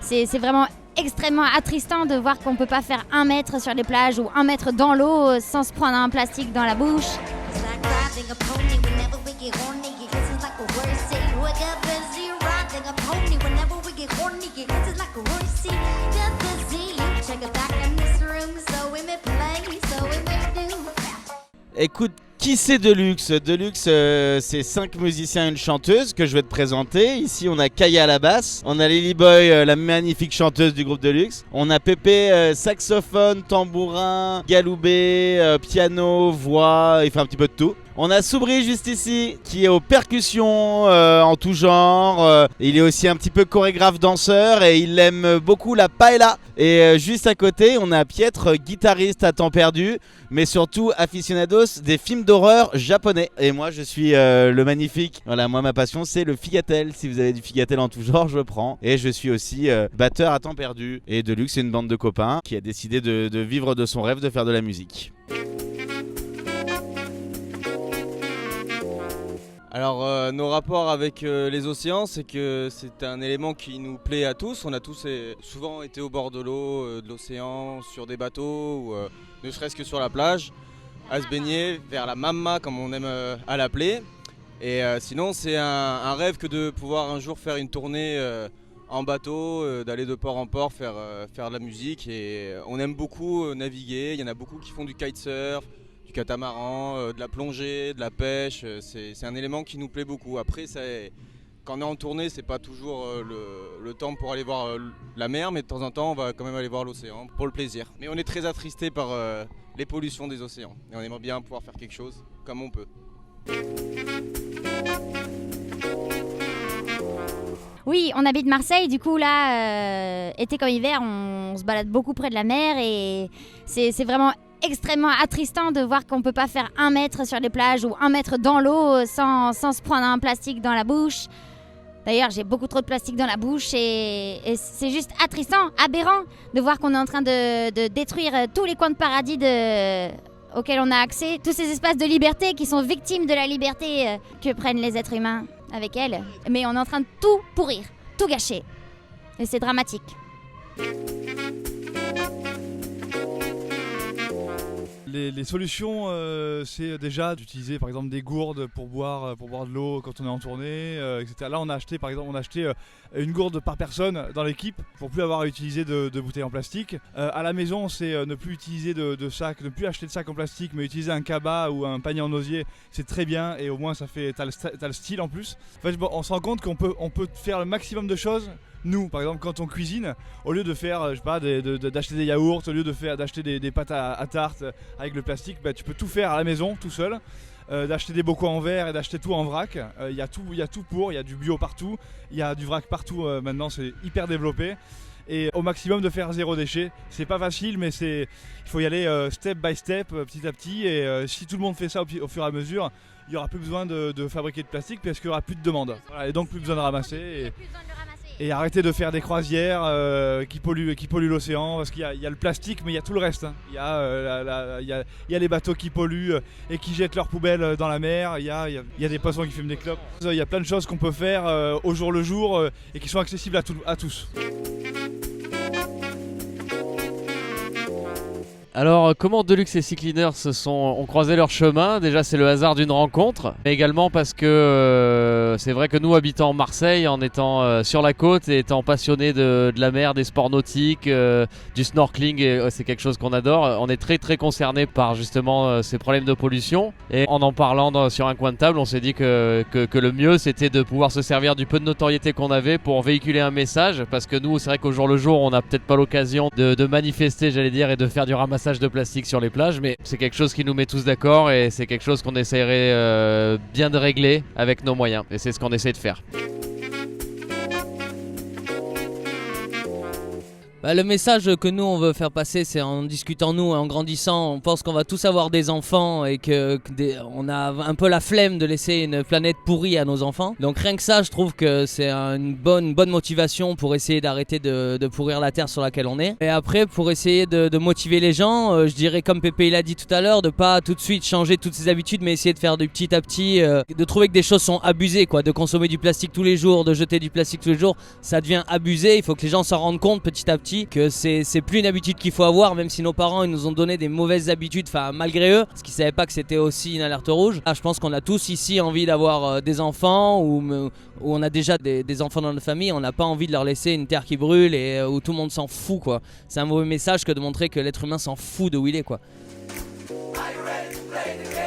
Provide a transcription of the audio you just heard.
C'est vraiment extrêmement attristant de voir qu'on ne peut pas faire 1 mètre sur les plages ou 1 mètre dans l'eau sans se prendre un plastique dans la bouche. Écoute, qui c'est Deluxe ? Deluxe, c'est 5 musiciens et une chanteuse que je vais te présenter. Ici, on a Kaya à la basse, on a Lilyboy, la magnifique chanteuse du groupe Deluxe. On a Pépé, saxophone, tambourin, galoubet, piano, voix, il fait un petit peu de tout. On a Soubri juste ici, qui est aux percussions en tout genre. Il est aussi un petit peu chorégraphe danseur et il aime beaucoup la paella. Et juste à côté, on a Pietre, guitariste à temps perdu, mais surtout aficionados des films d'horreur japonais. Et moi, je suis le magnifique. Voilà, moi, ma passion, c'est le figatel. Si vous avez du figatel en tout genre, je prends. Et je suis aussi batteur à temps perdu. Et Deluxe, c'est une bande de copains qui a décidé de vivre de son rêve de faire de la musique. Alors nos rapports avec les océans, c'est que c'est un élément qui nous plaît à tous. On a tous souvent été au bord de l'eau, de l'océan, sur des bateaux ou ne serait-ce que sur la plage, à se baigner vers la mamma comme on aime à l'appeler. Et sinon c'est un rêve que de pouvoir un jour faire une tournée en bateau, d'aller de port en port faire de la musique. Et on aime beaucoup naviguer, il y en a beaucoup qui font du kitesurf, du catamaran, de la plongée, de la pêche, c'est un élément qui nous plaît beaucoup. Après, quand on est en tournée, c'est pas toujours le temps pour aller voir la mer, mais de temps en temps, on va quand même aller voir l'océan pour le plaisir. Mais on est très attristé par les pollutions des océans et on aimerait bien pouvoir faire quelque chose comme on peut. Oui, on habite Marseille, du coup là, été comme hiver, on se balade beaucoup près de la mer et c'est vraiment extrêmement attristant de voir qu'on ne peut pas faire 1 mètre sur les plages ou 1 mètre dans l'eau sans se prendre un plastique dans la bouche. D'ailleurs, j'ai beaucoup trop de plastique dans la bouche et c'est juste attristant, aberrant de voir qu'on est en train de détruire tous les coins de paradis auxquels on a accès, tous ces espaces de liberté qui sont victimes de la liberté que prennent les êtres humains avec elles. Mais on est en train de tout pourrir, tout gâcher. Et c'est dramatique. Les solutions, c'est déjà d'utiliser par exemple des gourdes pour boire de l'eau quand on est en tournée, etc. Là, on a acheté une gourde par personne dans l'équipe pour plus avoir à utiliser de bouteilles en plastique. À la maison, c'est ne plus utiliser de sacs, ne plus acheter de sacs en plastique, mais utiliser un cabas ou un panier en osier, c'est très bien et au moins t'as le style en plus. En fait, on se rend compte qu'on peut faire le maximum de choses. Nous, par exemple, quand on cuisine, au lieu de faire, d'acheter des yaourts, au lieu d'acheter des pâtes à tarte avec le plastique, tu peux tout faire à la maison, tout seul. D'acheter des bocaux en verre et d'acheter tout en vrac. Il y a tout pour, il y a du bio partout, il y a du vrac partout maintenant, c'est hyper développé. Et au maximum de faire 0 déchet. C'est pas facile, mais il faut y aller step by step, petit à petit. Et si tout le monde fait ça au fur et à mesure, il n'y aura plus besoin de fabriquer de plastique parce qu'il n'y aura plus de demande. Voilà, et donc plus besoin de ramasser. Et arrêter de faire des croisières qui polluent l'océan, parce qu'il y a le plastique, mais il y a tout le reste. Hein. Il y a les bateaux qui polluent et qui jettent leurs poubelles dans la mer. Il y a des poissons qui fument des clopes. Il y a plein de choses qu'on peut faire au jour le jour et qui sont accessibles à tous. Alors, comment Deluxe et Sea Cleaners ont croisé leur chemin ? Déjà, c'est le hasard d'une rencontre, mais également parce que c'est vrai que nous, habitant Marseille, en étant sur la côte et étant passionnés de la mer, des sports nautiques, du snorkeling, c'est quelque chose qu'on adore. On est très très concernés par justement ces problèmes de pollution. Et en parlant sur un coin de table, on s'est dit que le mieux, c'était de pouvoir se servir du peu de notoriété qu'on avait pour véhiculer un message. Parce que nous, c'est vrai qu'au jour le jour, on n'a peut-être pas l'occasion de manifester, j'allais dire, et de faire du ramassage de plastique sur les plages, mais c'est quelque chose qui nous met tous d'accord et c'est quelque chose qu'on essaierait bien de régler avec nos moyens et c'est ce qu'on essaie de faire. Le message que nous on veut faire passer, c'est en discutant nous et en grandissant, on pense qu'on va tous avoir des enfants et on a un peu la flemme de laisser une planète pourrie à nos enfants. Donc rien que ça, je trouve que c'est une bonne motivation pour essayer d'arrêter de pourrir la terre sur laquelle on est. Et après, pour essayer de motiver les gens, je dirais comme Pépé il a dit tout à l'heure, de pas tout de suite changer toutes ses habitudes, mais essayer de faire de petit à petit, de trouver que des choses sont abusées, quoi, de consommer du plastique tous les jours, de jeter du plastique tous les jours, ça devient abusé. Il faut que les gens s'en rendent compte petit à petit que c'est plus une habitude qu'il faut avoir, même si nos parents ils nous ont donné des mauvaises habitudes, enfin malgré eux, parce qu'ils savaient pas que c'était aussi une alerte rouge. Je pense qu'on a tous ici envie d'avoir des enfants ou on a déjà des enfants dans notre famille, on n'a pas envie de leur laisser une terre qui brûle et où tout le monde s'en fout, quoi. C'est un mauvais message que de montrer que l'être humain s'en fout de où il est, quoi. Are you ready to play the game?